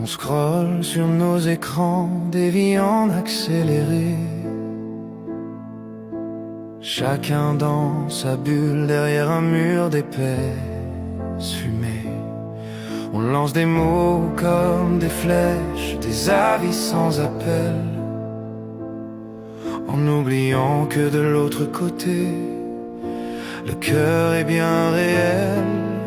On scrolle sur nos écrans, des vies en accéléré. Chacun dans sa bulle, derrière un mur d'épaisse fumée. On lance des mots comme des flèches, des avis sans appel, en oubliant que de l'autre côté, le cœur est bien réel.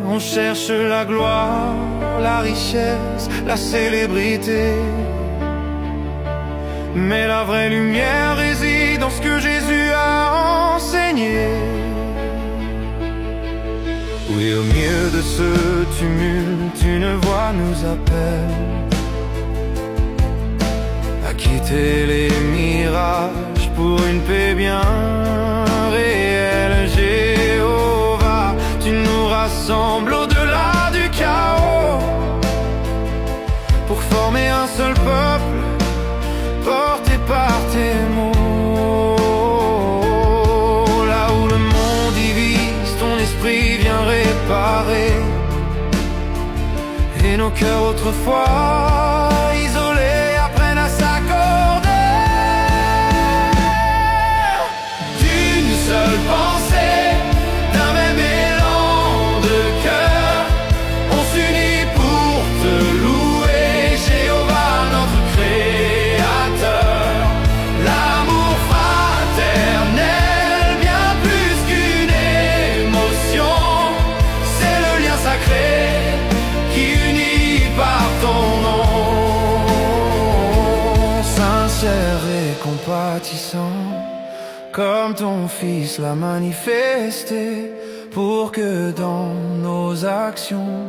On cherche la gloire, la richesse, la célébrité, mais la vraie lumière réside dans ce que Jésus a enseigné. Oui, au milieu de ce tumulte, une voix nous appelle à quitter les mirages pour une paix bien réelle. Jéhovah, tu nous rassembles au-delà du chaos pour former un seul peuple porté par tes mots. Là où le monde divise, ton esprit vient réparer, et nos cœurs autrefois isolés apprennent à s'accorder. D'une seule pensée, d'un même élan de cœur, on s'unit pour te louer, Jéhovah notre Créateur. L'amour fraternel, bien plus qu'une émotion, c'est le lien sacré qui unit par ton nom. Sincère et compatissant, comme ton Fils l'a manifesté, pour que dans nos actions,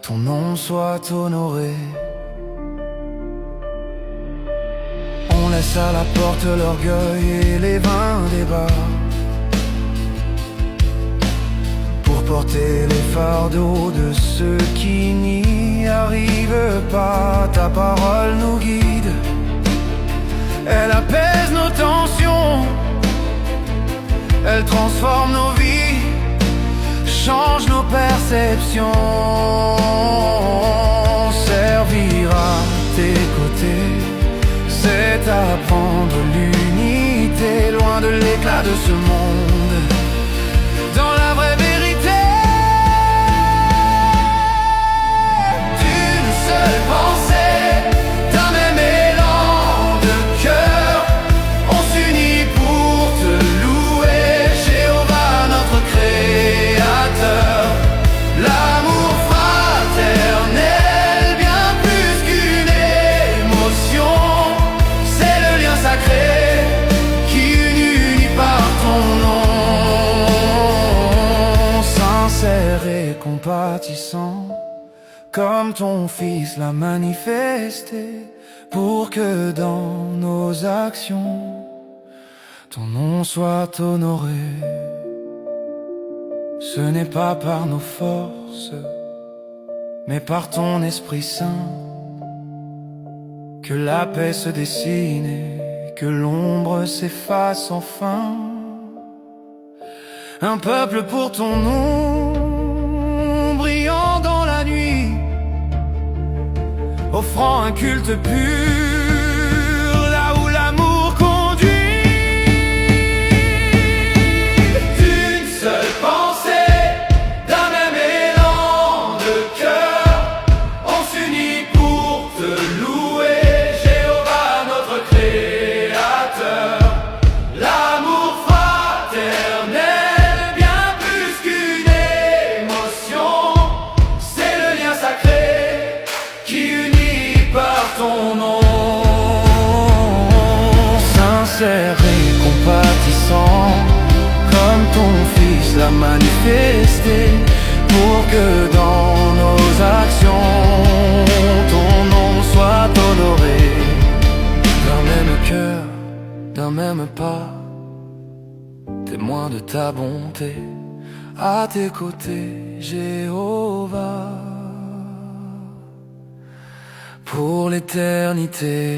ton nom soit honoré. On laisse à la porte l'orgueil et les vains débats, pour porter les fardeaux de ceux qui n'y arrivent pas. Ta parole nous guide, elle apaise nos tensions, elle transforme nos vies, change nos perceptions. Servir à tes côtés, c'est apprendre l'unité, loin de l'éclat de ce monde, dans la vraie vérité. D'une seule pensée, d'un même élan de cœur, on s'unit pour te louer, Jéhovah notre Créateur. L'amour fraternel, bien plus qu'une émotion, c'est le lien sacré qui unit par ton nom. Sincère et compatissant, comme ton Fils l'a manifesté, pour que dans nos actions, ton nom soit honoré. Ce n'est pas par nos forces, mais par ton Esprit Saint, que la paix se dessine et que l'ombre s'efface enfin. Un peuple pour ton nom, brillant dans la nuit, offrant un culte pur, là où l'amour conduit. D'une seule pensée, d'un même élan de cœur, on s'unit pour te louer, Jéhovah notre Créateur. L'amour fraternel, bien plus qu'une émotion, c'est le lien sacré qui unit par ton nom. Sincère et compatissant, comme ton Fils l'a manifesté, pour que dans nos actions, ton nom soit honoré. D'un même cœur, d'un même pas, témoin de ta bonté, à tes côtés, Jéhovah, pour l'éternité.